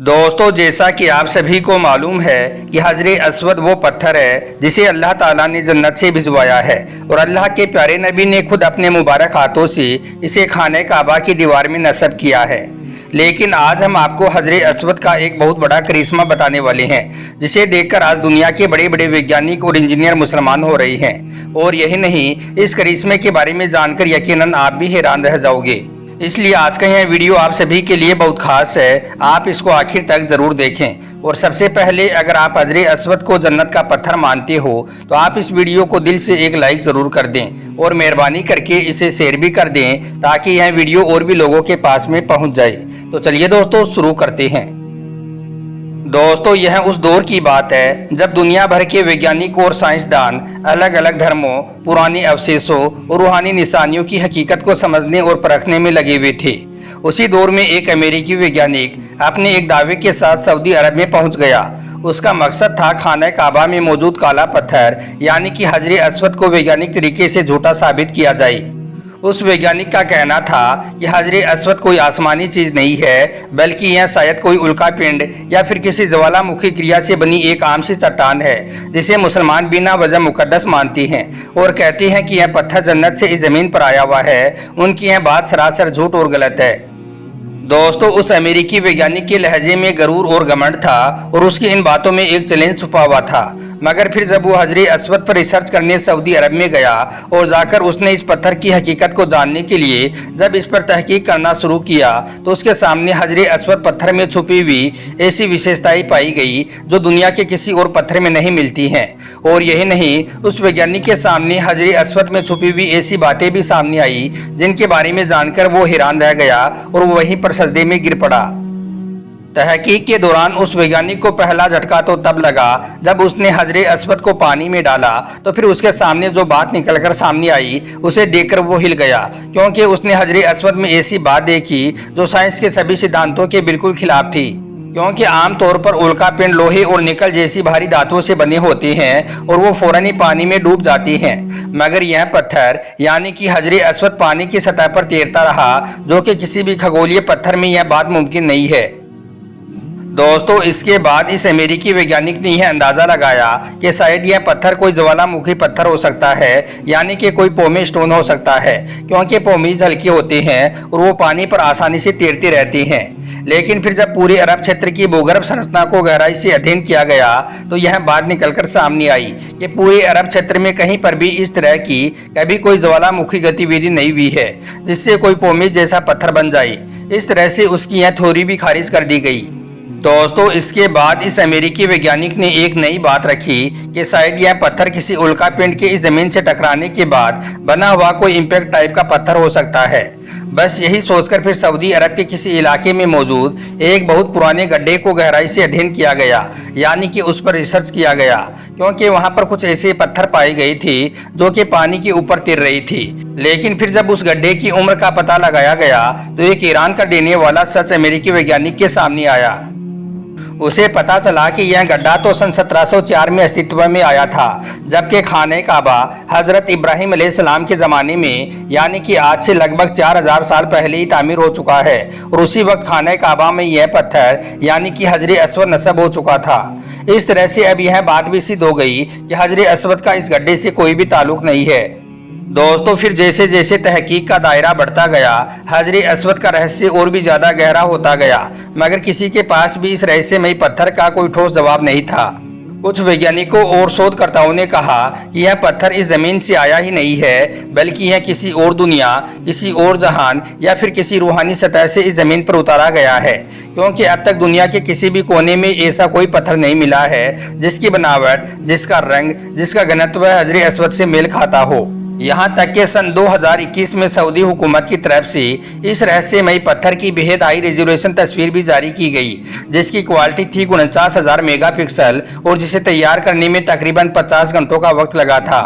दोस्तों, जैसा कि आप सभी को मालूम है कि हजरे अस्वद वो पत्थर है जिसे अल्लाह ताला ने जन्नत से भिजवाया है और अल्लाह के प्यारे नबी ने खुद अपने मुबारक हाथों से इसे खाने काबा की दीवार में नस्ब किया है। लेकिन आज हम आपको हजरे अस्वद का एक बहुत बड़ा करिश्मा बताने वाले हैं, जिसे देखकर आज दुनिया के बड़े बड़े वैज्ञानिक और इंजीनियर मुसलमान हो रहे हैं। और यही नहीं, इस करिश्मे के बारे में जानकर यकीनन आप भी हैरान रह जाओगे। इसलिए आज का यह वीडियो आप सभी के लिए बहुत खास है, आप इसको आखिर तक जरूर देखें। और सबसे पहले, अगर आप हजरे अस्वद को जन्नत का पत्थर मानते हो तो आप इस वीडियो को दिल से एक लाइक जरूर कर दें और मेहरबानी करके इसे शेयर भी कर दें ताकि यह वीडियो और भी लोगों के पास में पहुंच जाए। तो चलिए दोस्तों, शुरू करते हैं। दोस्तों, यह उस दौर की बात है जब दुनिया भर के वैज्ञानिक और साइंसदान अलग अलग धर्मों, पुराने अवशेषों और रूहानी निशानियों की हकीकत को समझने और परखने में लगे हुए थे। उसी दौर में एक अमेरिकी वैज्ञानिक अपने एक दावे के साथ सऊदी अरब में पहुंच गया। उसका मकसद था खाना काबा में मौजूद काला पत्थर यानी कि हजरे अस्वद को वैज्ञानिक तरीके से झूठा साबित किया जाए। उस वैज्ञानिक का कहना था कि हजरे अस्वद कोई आसमानी चीज नहीं है, बल्कि यह शायद कोई उल्का पिंड या फिर किसी ज्वालामुखी क्रिया से बनी एक आम सी चट्टान है, जिसे मुसलमान बिना वजह मुकद्दस मानती हैं और कहती हैं कि यह पत्थर जन्नत से इस जमीन पर आया हुआ है। उनकी यह बात सरासर झूठ और गलत है। दोस्तों, उस अमेरिकी वैज्ञानिक के लहजे में गरूर और घमंड था और उसकी इन बातों में एक चैलेंज छुपा हुआ था। मगर फिर जब वो हजरे अस्वद पर रिसर्च करने सऊदी अरब में गया और जाकर उसने इस पत्थर की हकीकत को जानने के लिए जब इस पर तहकीक करना शुरू किया तो उसके सामने हजरे अस्वद पत्थर में छुपी हुई ऐसी विशेषताएं पाई गई जो दुनिया के किसी और पत्थर में नहीं मिलती हैं। और यही नहीं, उस वैज्ञानिक के सामने हजरे अस्वद में छुपी हुई ऐसी बातें भी सामने आई जिनके बारे में जानकर वो हैरान रह गया और वो वहीं पर सजदे में गिर पड़ा। तहकीक के दौरान उस वैज्ञानिक को पहला झटका तो तब लगा जब उसने हजरे अस्वद को पानी में डाला तो फिर उसके सामने जो बात निकलकर सामने आई उसे देखकर वो हिल गया, क्योंकि उसने हजरे अस्वद में ऐसी बात देखी जो साइंस के सभी सिद्धांतों के बिल्कुल खिलाफ थी। क्योंकि आमतौर पर उल्का पिंड लोहे और निकल जैसी भारी धातुओं से बने होते हैं और वो फौरन ही पानी में डूब जाती हैं, मगर यह पत्थर यानी कि हजरे अस्वद पानी की सतह पर तैरता रहा, जो कि किसी भी खगोलीय पत्थर में यह बात मुमकिन नहीं है। दोस्तों, इसके बाद इस अमेरिकी वैज्ञानिक ने यह अंदाजा लगाया कि शायद यह पत्थर कोई ज्वालामुखी पत्थर हो सकता है, यानी कि कोई पोमी स्टोन हो सकता है, क्योंकि पोमीज हल्के होते हैं और वो पानी पर आसानी से तैरते रहते हैं। लेकिन फिर जब पूरे अरब क्षेत्र की भूगर्भ संरचना को गहराई से अध्ययन किया गया तो यह बात निकलकर सामने आई कि पूरे अरब क्षेत्र में कहीं पर भी इस तरह की कभी कोई ज्वालामुखी गतिविधि नहीं हुई है जिससे कोई पोमीज जैसा पत्थर बन जाए। इस तरह से उसकी यह थ्योरी भी खारिज कर दी गई। दोस्तों, इसके बाद इस अमेरिकी वैज्ञानिक ने एक नई बात रखी कि शायद यह पत्थर किसी उल्का पिंड के इस जमीन से टकराने के बाद बना हुआ कोई इम्पैक्ट टाइप का पत्थर हो सकता है। बस यही सोचकर फिर सऊदी अरब के किसी इलाके में मौजूद एक बहुत पुराने गड्ढे को गहराई से अध्ययन किया गया, यानी कि उस पर रिसर्च किया गया, क्योंकि वहां पर कुछ ऐसे पत्थर पाई गई थी जो कि पानी के ऊपर तैर रही थी। लेकिन फिर जब उस गड्ढे की उम्र का पता लगाया गया तो एक हैरान कर देने वाला सच अमेरिकी वैज्ञानिक के सामने आया। उसे पता चला कि यह गड्ढा तो सन 1704 में अस्तित्व में आया था, जबकि खाने काबा हजरत इब्राहिम अलैहिस्सलाम के ज़माने में यानी कि आज से लगभग 4000 साल पहले ही तामीर हो चुका है और उसी वक्त खाने काबा में यह पत्थर यानी कि हजरे अस्वद नस्ब हो चुका था। इस तरह से अब यह बात भी सिद्ध हो गई कि हजरे अस्वद का इस गड्ढे से कोई भी ताल्लुक नहीं है। दोस्तों, फिर जैसे जैसे तहकीक का दायरा बढ़ता गया हजरे अस्वद का रहस्य और भी ज़्यादा गहरा होता गया, मगर किसी के पास भी इस रहस्यमयी पत्थर का कोई ठोस जवाब नहीं था। कुछ वैज्ञानिकों और शोधकर्ताओं ने कहा कि यह पत्थर इस जमीन से आया ही नहीं है, बल्कि यह किसी और दुनिया, किसी और जहान या फिर किसी रूहानी सतह से इस जमीन पर उतारा गया है, क्योंकि अब तक दुनिया के किसी भी कोने में ऐसा कोई पत्थर नहीं मिला है जिसकी बनावट, जिसका रंग, जिसका घनत्व हजरे अस्वद से मेल खाता हो। यहाँ तक कि सन 2021 में सऊदी हुकूमत की तरफ से इस रहस्यमयी पत्थर की बेहद हाई रेजोल्यूशन तस्वीर भी जारी की गई, जिसकी क्वालिटी थी 49,000 मेगापिक्सल और जिसे तैयार करने में तकरीबन 50 घंटों का वक्त लगा था।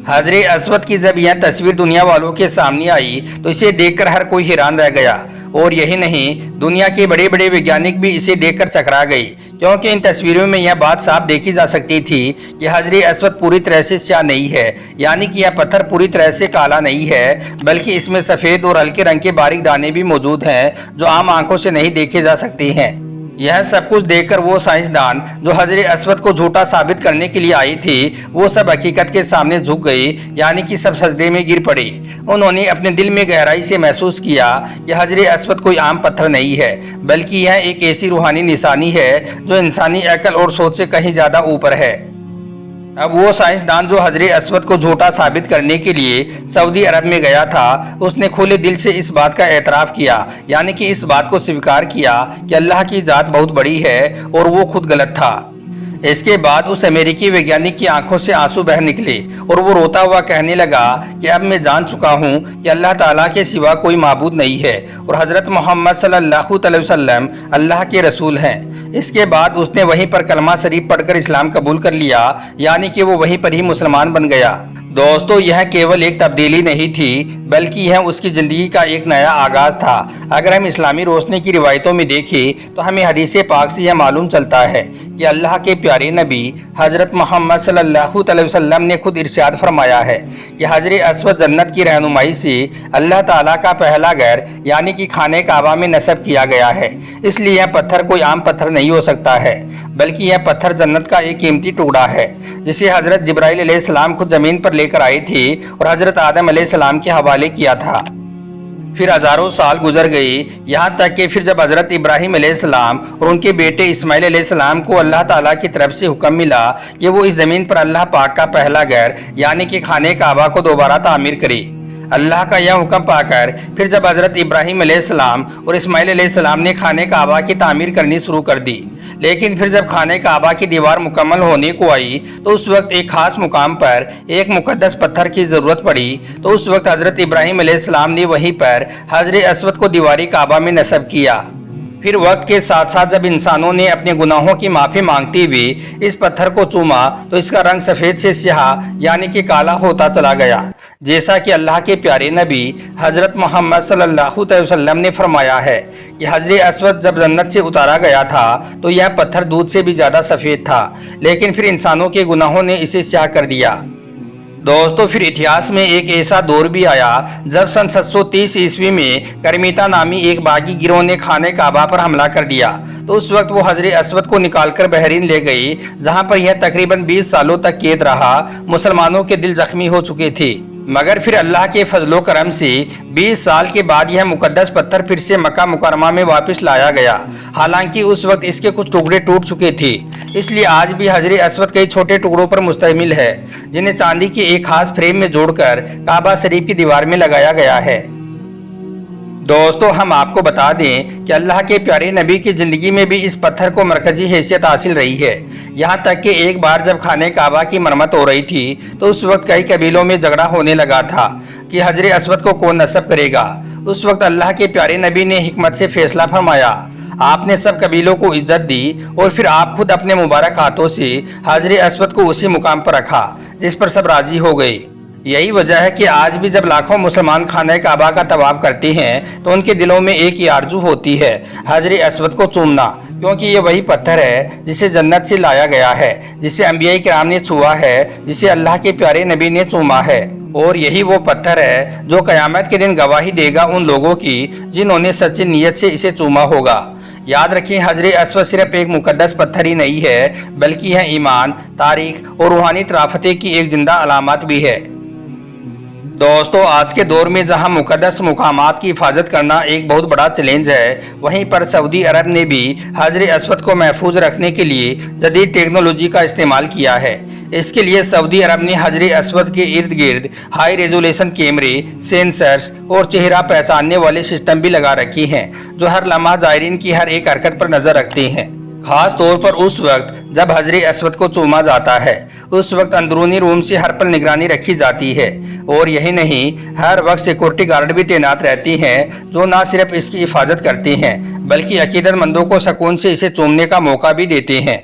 हजरे अस्वद की जब यह तस्वीर दुनिया वालों के सामने आई तो इसे देखकर हर कोई हैरान रह गया। और यही नहीं, दुनिया के बड़े बड़े वैज्ञानिक भी इसे देखकर चकरा गए, क्योंकि इन तस्वीरों में यह बात साफ देखी जा सकती थी कि हजरे अस्वद पूरी तरह से स्याह नहीं है, यानी कि यह पत्थर पूरी तरह से काला नहीं है, बल्कि इसमें सफ़ेद और हल्के रंग के बारीक दाने भी मौजूद हैं जो आम आंखों से नहीं देखे जा सकते हैं। यह सब कुछ देखकर वो साइंसदान जो हजरत अस्वद को झूठा साबित करने के लिए आई थी, वो सब हकीकत के सामने झुक गई, यानी कि सब सजदे में गिर पड़ी। उन्होंने अपने दिल में गहराई से महसूस किया कि हजरत अस्वद कोई आम पत्थर नहीं है, बल्कि यह एक ऐसी रूहानी निशानी है जो इंसानी अकल और सोच से कहीं ज्यादा ऊपर है। अब वो साइंसदान जो हजरत अस्वद को झूठा साबित करने के लिए सऊदी अरब में गया था, उसने खुले दिल से इस बात का एतराफ़ किया, यानी कि इस बात को स्वीकार किया कि अल्लाह की ज़ात बहुत बड़ी है और वो खुद गलत था। इसके बाद उस अमेरिकी वैज्ञानिक की आंखों से आंसू बह निकले और वो रोता हुआ कहने लगा कि अब मैं जान चुका हूँ कि अल्लाह ताला के सिवा कोई माबूद नहीं है और हज़रत मोहम्मद सल्लल्लाहु अलैहि वसल्लम अल्लाह के रसूल हैं। इसके बाद उसने वहीं पर कलमा शरीफ पढ़कर इस्लाम कबूल कर लिया, यानी कि वो वहीं पर ही मुसलमान बन गया। दोस्तों, यह केवल एक तब्दीली नहीं थी, बल्कि यह उसकी ज़िंदगी का एक नया आगाज़ था। अगर हम इस्लामी रोशनी की रिवायतों में देखें तो हमें हदीस पाक से यह मालूम चलता है कि अल्लाह के प्यारे नबी हज़रत मोहम्मद सल्लल्लाहु अलैहि वसल्लम ने खुद इरशाद फरमाया है कि हजरत अस्वद जन्नत की रहनुमाई से अल्लाह ताला का पहला घर यानी कि खाने काबा में नस्ब किया गया है। इसलिए यह पत्थर कोई आम पत्थर नहीं हो सकता है, बल्कि यह पत्थर जन्नत का एक कीमती टुकड़ा है जिसे हज़रत जिब्राइल अलैहिस्सलाम खुद ज़मीन पर लेकर आए थे और हज़रत आदम अलैहिस्सलाम के हवाले किया था। फिर हज़ारों साल गुजर गई, यहाँ तक कि फिर जब हज़रत इब्राहीम अलैहिस्सलाम और उनके बेटे इस्माइल अलैहिस्सलाम को अल्लाह ताला की तरफ से हुक्म मिला कि वो इस ज़मीन पर अल्लाह पाक का पहला घर यानी कि खाने काबा को दोबारा तामीर करे। अल्लाह का यह हुक्म पाकर फिर जब हज़रत इब्राहीम अलैहिस्सलाम और इस्माइल अलैहिस्सलाम ने खाने काबा की तामीर करनी शुरू कर दी, लेकिन फिर जब खाने काबा की दीवार मुकम्मल होने को आई तो उस वक्त एक खास मुकाम पर एक मुकद्दस पत्थर की ज़रूरत पड़ी। तो उस वक्त हज़रत इब्राहीम अलैहिस्सलाम ने वहीं पर हजरत अस्वद को दीवारी काबा में नस्ब किया। फिर वक्त के साथ साथ जब इंसानों ने अपने गुनाहों की माफ़ी मांगते हुए इस पत्थर को चूमा तो इसका रंग सफ़ेद से स्याह यानी कि काला होता चला गया। जैसा कि अल्लाह के प्यारे नबी हज़रत मोहम्मद सल्लल्लाहु अलैहि वसल्लम ने फरमाया है कि हजरत अस्वद जब जन्नत से उतारा गया था तो यह पत्थर दूध से भी ज़्यादा सफ़ेद था, लेकिन फिर इंसानों के गुनाहों ने इसे स्याह कर दिया। दोस्तों, फिर इतिहास में एक ऐसा दौर भी आया जब सन 730 ईस्वी में करमीता नामी एक बागी गिरोह ने खाने काबा पर हमला कर दिया। तो उस वक्त वो हजरत अस्वद को निकालकर बहरीन ले गई, जहां पर यह तकरीबन 20 सालों तक कैद रहा। मुसलमानों के दिल जख्मी हो चुके थे, मगर फिर अल्लाह के फजलो करम से 20 साल के बाद यह मुकद्दस पत्थर फिर से मक्का मुकरमा में वापस लाया गया। हालांकि उस वक्त इसके कुछ टुकड़े टूट चुके थे, इसलिए आज भी हजरत अस्वद कई छोटे टुकड़ों पर मुश्तमिल है, जिन्हें चांदी के एक खास फ्रेम में जोड़कर काबा शरीफ की दीवार में लगाया गया है। दोस्तों, हम आपको बता दें कि अल्लाह के प्यारे नबी की ज़िंदगी में भी इस पत्थर को मरकजी हैसियत हासिल रही है। यहाँ तक कि एक बार जब खाने काबा की मरम्मत हो रही थी तो उस वक्त कई कबीलों में झगड़ा होने लगा था कि हजरत अस्वद को कौन नस्ब करेगा। उस वक्त अल्लाह के प्यारे नबी ने हिकमत से फैसला फरमाया। आपने सब कबीलों को इज्जत दी और फिर आप खुद अपने मुबारक हाथों से हजरत अस्वद को उसी मुकाम पर रखा जिस पर सब राजी हो गए। यही वजह है कि आज भी जब लाखों मुसलमान खाने काबा का तवाफ करते हैं तो उनके दिलों में एक ही आरजू होती है, हजरत अस्वद को चूमना, क्योंकि ये वही पत्थर है जिसे जन्नत से लाया गया है, जिसे अंबिया किराम ने छुआ है, जिसे अल्लाह के प्यारे नबी ने चूमा है। और यही वो पत्थर है जो क़यामत के दिन गवाही देगा उन लोगों की जिन्होंने सच्ची नीयत से इसे चूमा होगा। याद रखें, हजरत अस्वद सिर्फ एक मुकद्दस पत्थर ही नहीं है, बल्कि यह ईमान, तारीख और रूहानी तराफते की एक जिंदा अलामत भी है। दोस्तों, आज के दौर में जहां मुकद्दस मुकामात की हिफाजत करना एक बहुत बड़ा चैलेंज है, वहीं पर सऊदी अरब ने भी हजरत अस्वद को महफूज रखने के लिए जदीद टेक्नोलॉजी का इस्तेमाल किया है। इसके लिए सऊदी अरब ने हजरत अस्वद के इर्द गिर्द हाई रेजोल्यूशन कैमरे, सेंसर्स और चेहरा पहचानने वाले सिस्टम भी लगा रखे हैं, जो हर लम्हा ज़ायरीन की हर एक हरकत पर नज़र रखते हैं। खास तौर पर उस वक्त जब हजरत अस्वद को चूमा जाता है, उस वक्त अंदरूनी रूम से हर पल निगरानी रखी जाती है। और यही नहीं, हर वक्त सिक्योरिटी गार्ड भी तैनात रहती हैं, जो न सिर्फ इसकी हिफाजत करते हैं बल्कि अकीदतमंदों को सुकून से इसे चूमने का मौका भी देते हैं।